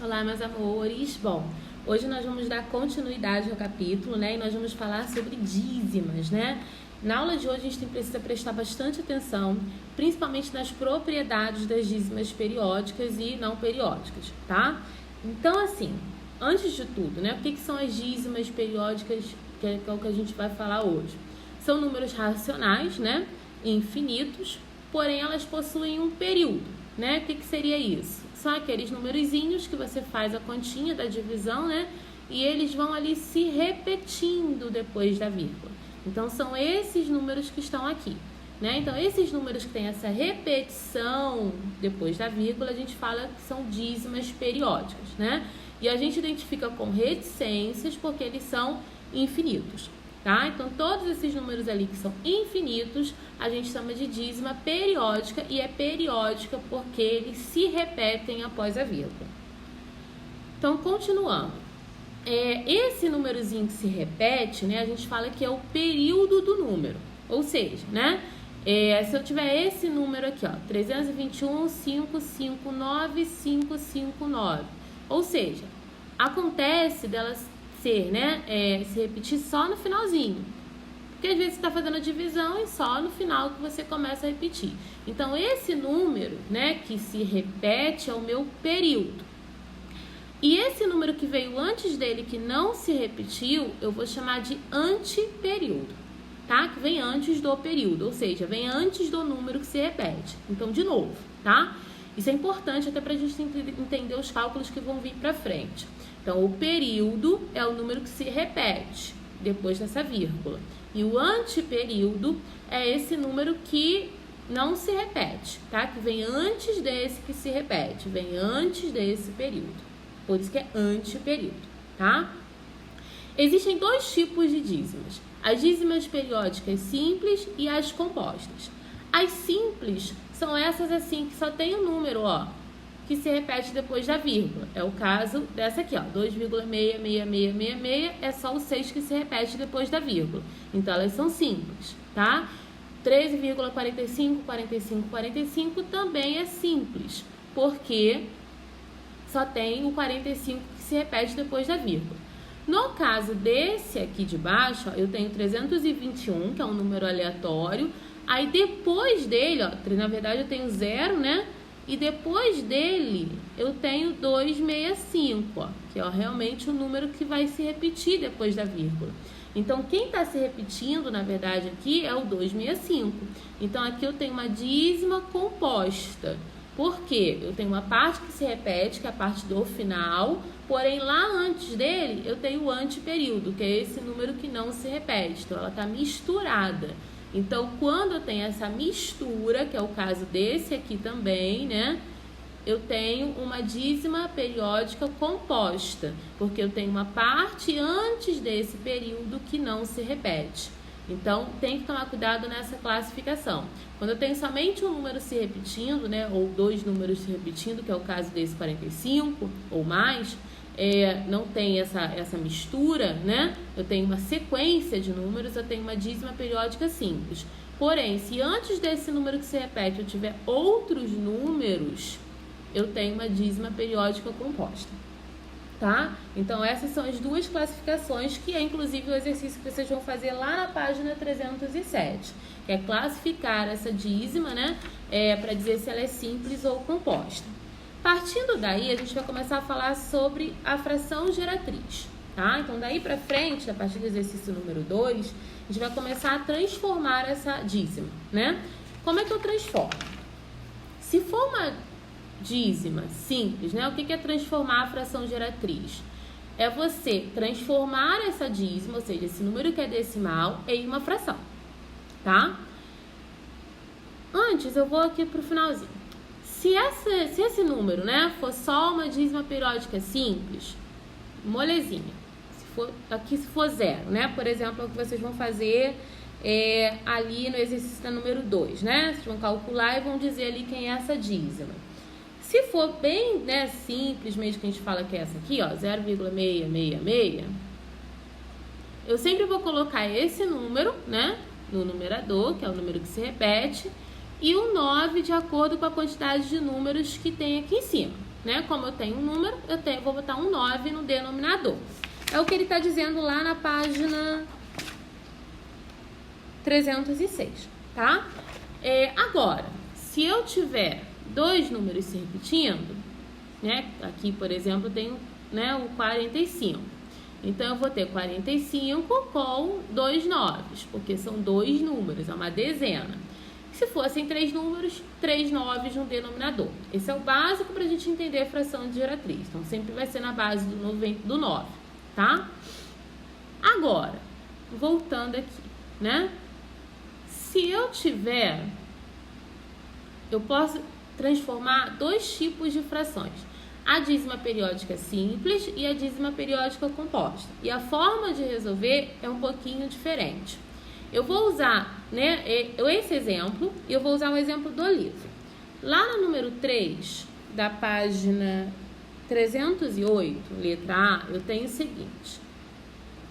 Olá, meus amores. Bom, hoje nós vamos dar continuidade ao capítulo, né? E nós vamos falar sobre dízimas, né? Na aula de hoje a gente precisa prestar bastante atenção, principalmente nas propriedades das dízimas periódicas e não periódicas, tá? Então, assim, antes de tudo, né? O que são as dízimas periódicas, que é o que a gente vai falar hoje? São números racionais, né? Infinitos, porém elas possuem um período, né? O que seria isso? São aqueles numerozinhos que você faz a continha da divisão, né? E eles vão ali se repetindo depois da vírgula. Então, são esses números que estão aqui, né? Então, esses números que têm essa repetição depois da vírgula, a gente fala que são dízimas periódicas, né? E a gente identifica com reticências porque eles são infinitos, tá? Então, todos esses números ali que são infinitos, a gente chama de dízima periódica e é periódica porque eles se repetem após a vírgula. Então, continuando. Esse númerozinho que se repete, né, a gente fala que é o período do número. Ou seja, né, se eu tiver esse número aqui, ó, 321.559.559. Ou seja, acontece delas ser, né, se repetir só no finalzinho. Porque às vezes você está fazendo a divisão e só no final que você começa a repetir. Então, esse número, né, que se repete é o meu período. E esse número que veio antes dele, que não se repetiu, eu vou chamar de anteperíodo, tá? Que vem antes do período, ou seja, vem antes do número que se repete. Então, de novo, tá? Isso é importante até para a gente entender os cálculos que vão vir para frente. Então, o período é o número que se repete depois dessa vírgula. E o anteperíodo é esse número que não se repete, tá? Que vem antes desse que se repete, vem antes desse período. Por isso que é anteperíodo, tá? Existem dois tipos de dízimas. As dízimas periódicas simples e as compostas. As simples são essas assim, que só tem um número, ó, que se repete depois da vírgula. É o caso dessa aqui, ó, 2,66666, é só o 6 que se repete depois da vírgula. Então, elas são simples, tá? 13,454545 também é simples, porque só tem o 45 que se repete depois da vírgula. No caso desse aqui de baixo, ó, eu tenho 321, que é um número aleatório. Aí depois dele, ó, na verdade eu tenho 0, né? E depois dele eu tenho 265, ó, que é realmente o número que vai se repetir depois da vírgula. Então, quem está se repetindo, na verdade, aqui é o 265. Então, aqui eu tenho uma dízima composta. Por quê? Eu tenho uma parte que se repete, que é a parte do final, porém lá antes dele eu tenho o anteperíodo, que é esse número que não se repete. Então, ela está misturada. Então, quando eu tenho essa mistura, que é o caso desse aqui também, né? Eu tenho uma dízima periódica composta, porque eu tenho uma parte antes desse período que não se repete. Então, tem que tomar cuidado nessa classificação. Quando eu tenho somente um número se repetindo, né, ou dois números se repetindo, que é o caso desse 45 ou mais, não tem essa mistura, né? Eu tenho uma sequência de números, eu tenho uma dízima periódica simples. Porém, se antes desse número que se repete eu tiver outros números, eu tenho uma dízima periódica composta, tá? Então, essas são as duas classificações, que é inclusive o exercício que vocês vão fazer lá na página 307, que é classificar essa dízima, né, para dizer se ela é simples ou composta. Partindo daí, a gente vai começar a falar sobre a fração geratriz, tá? Então, daí para frente, a partir do exercício número 2, a gente vai começar a transformar essa dízima, né? Como é que eu transformo? Se for uma dízima simples, né? O que é transformar a fração geratriz? É você transformar essa dízima, ou seja, esse número que é decimal, em uma fração, tá? Antes, eu vou aqui pro finalzinho. Se esse número, né, for só uma dízima periódica simples, molezinha. Se for 0, né? Por exemplo, é o que vocês vão fazer ali no exercício número 2, né? Vocês vão calcular e vão dizer ali quem é essa dízima. Se for bem, né, simples mesmo, que a gente fala que é essa aqui, ó, 0,666, eu sempre vou colocar esse número, né, no numerador, que é o número que se repete, e o 9 de acordo com a quantidade de números que tem aqui em cima. né? Como eu tenho um número, eu vou botar um 9 no denominador. É o que ele está dizendo lá na página 306, tá? Agora, se eu tiver dois números se repetindo, né? Aqui, por exemplo, eu tenho, né, o 45. Então, eu vou ter 45 com 2 noves, porque são dois números, é uma dezena. Se fossem 3 números, 3 noves no denominador. Esse é o básico para a gente entender a fração de geratriz. Então, sempre vai ser na base do 9, tá? Agora, voltando aqui, né? Se eu tiver, eu posso transformar dois tipos de frações. A dízima periódica simples e a dízima periódica composta. E a forma de resolver é um pouquinho diferente. Eu vou usar, né, esse exemplo e eu vou usar o exemplo do livro. Lá no número 3 da página 308, letra A, eu tenho o seguinte: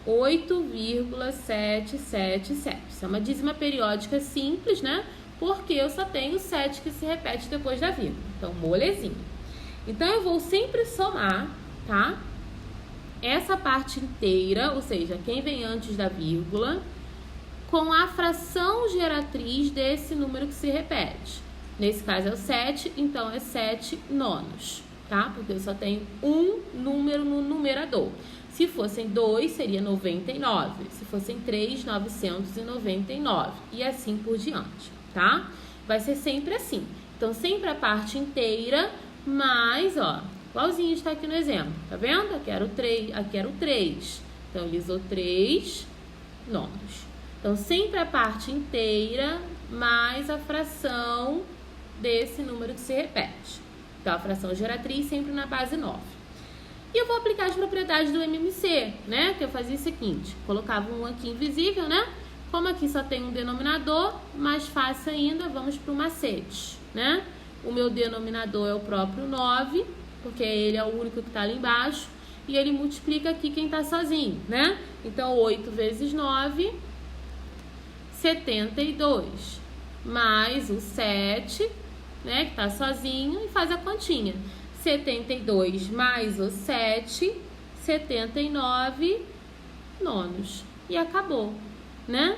8,777. Isso é uma dízima periódica simples, né? Porque eu só tenho 7 que se repete depois da vírgula. Então, molezinha. Então, eu vou sempre somar, tá? Essa parte inteira, ou seja, quem vem antes da vírgula, com a fração geratriz desse número que se repete. Nesse caso é o 7, então é 7 nonos, tá? Porque eu só tenho um número no numerador. Se fossem 2, seria 99. Se fossem 3, 999. E assim por diante, tá? Vai ser sempre assim. Então, sempre a parte inteira, mais, ó, igualzinho está aqui no exemplo. Tá vendo? Aqui era o 3. Aqui era o 3. Então, ele usou 3 nonos. Então, sempre a parte inteira, mais a fração desse número que se repete. Então, a fração geratriz sempre na base 9. E eu vou aplicar as propriedades do MMC, né? Que eu fazia o seguinte, colocava um aqui invisível, né? Como aqui só tem um denominador, mais fácil ainda, vamos para o macete, né? O meu denominador é o próprio 9, porque ele é o único que está ali embaixo, e ele multiplica aqui quem está sozinho, né? Então, 8 vezes 9, 72, mais o 7, né? Que está sozinho, e faz a continha. 72 mais o 7, 79 nonos. E acabou, né?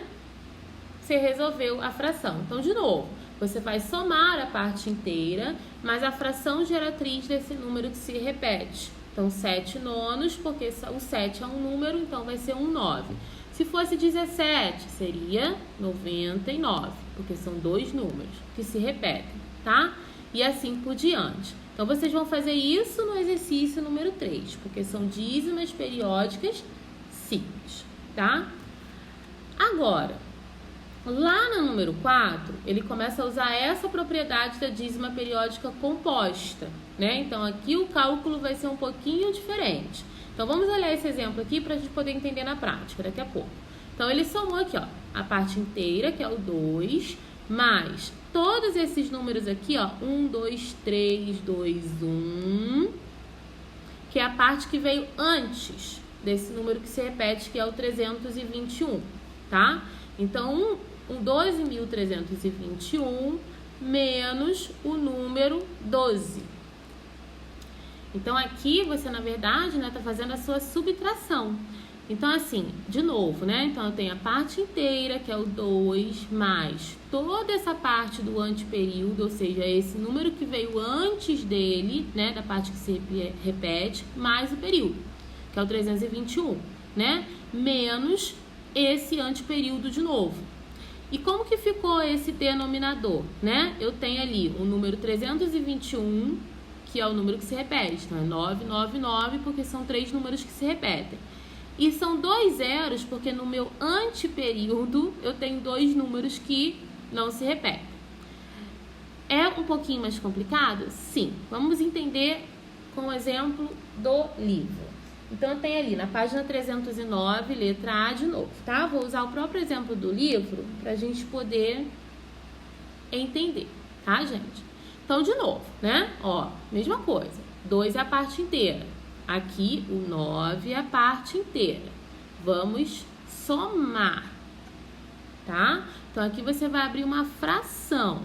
Você resolveu a fração. Então, de novo, você vai somar a parte inteira, mais a fração geratriz desse número que se repete. Então, 7 nonos, porque o 7 é um número, então vai ser um 9. Se fosse 17, seria 99, porque são dois números que se repetem, tá? E assim por diante. Então, vocês vão fazer isso no exercício número 3, porque são dízimas periódicas simples, tá? Agora, lá no número 4, ele começa a usar essa propriedade da dízima periódica composta, né? Então, aqui o cálculo vai ser um pouquinho diferente. Então, vamos olhar esse exemplo aqui para a gente poder entender na prática daqui a pouco. Então, ele somou aqui, ó, a parte inteira, que é o 2, mais todos esses números aqui, ó, 1, 2, 3, 2, 1, que é a parte que veio antes desse número que se repete, que é o 321, tá? Então, 12.321 menos o número 12. Então, aqui você, na verdade, né, tá fazendo a sua subtração. Então, assim, de novo, né? Então, eu tenho a parte inteira, que é o 2, mais toda essa parte do anteperíodo, ou seja, esse número que veio antes dele, né? Da parte que se repete, mais o período, que é o 321, né? Menos esse anteperíodo de novo. E como que ficou esse denominador, né? Eu tenho ali o número 321, que é o número que se repete. Então, é 999, porque são 3 números que se repetem. E são 2 zeros, porque no meu anteperíodo eu tenho 2 números que não se repetem. É um pouquinho mais complicado? Sim. Vamos entender com o exemplo do livro. Então, eu tenho ali na página 309, letra A de novo, tá? Vou usar o próprio exemplo do livro para a gente poder entender, tá, gente? Então, de novo, né? Ó, mesma coisa. 2 é a parte inteira. Aqui, o 9 é a parte inteira. Vamos somar, tá? Então, aqui você vai abrir uma fração.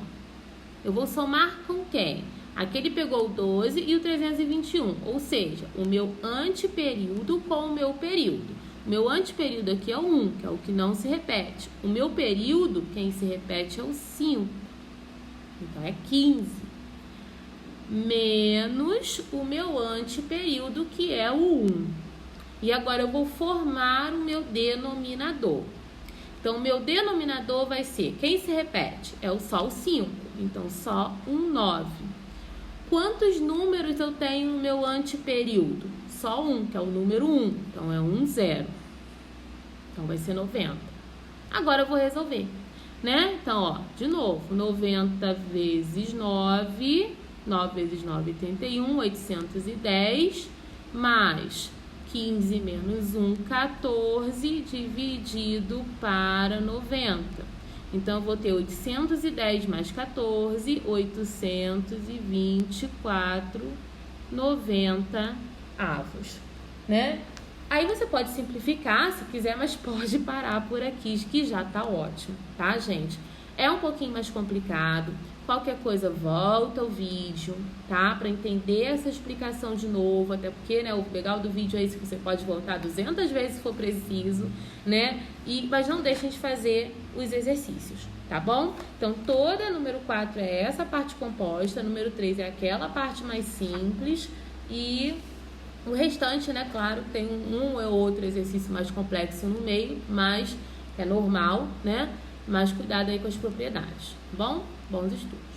Eu vou somar com quem? Aqui ele pegou o 12 e o 321, ou seja, o meu anteperíodo com o meu período. O meu anteperíodo aqui é o 1, que é o que não se repete. O meu período, quem se repete é o 5. Então, é 15. Menos o meu anteperíodo, que é o 1. E agora eu vou formar o meu denominador. Então, o meu denominador vai ser, quem se repete? É só o 5. Então, só um 9. Quantos números eu tenho no meu anteperíodo? Só um, que é o número 1. Então, é 1, 0. Então, vai ser 90. Agora, eu vou resolver, né? Então, ó, de novo, 90 vezes 9. 9 vezes 9, 81. 810. Mais 15 menos 1, 14. Dividido para 90. Então, eu vou ter 810 mais 14, 824, 90 avos, né? Aí você pode simplificar se quiser, mas pode parar por aqui, que já tá ótimo, tá, gente? É um pouquinho mais complicado. Qualquer coisa, volta ao vídeo, tá? Para entender essa explicação de novo, até porque, né, o legal do vídeo é isso, que você pode voltar 200 vezes se for preciso, né? Mas não deixem de fazer os exercícios, tá bom? Então, toda número 4 é essa parte composta, número 3 é aquela parte mais simples e o restante, né, claro, tem um ou outro exercício mais complexo no meio, mas é normal, né? Mas cuidado aí com as propriedades, tá bom? Bons estudos.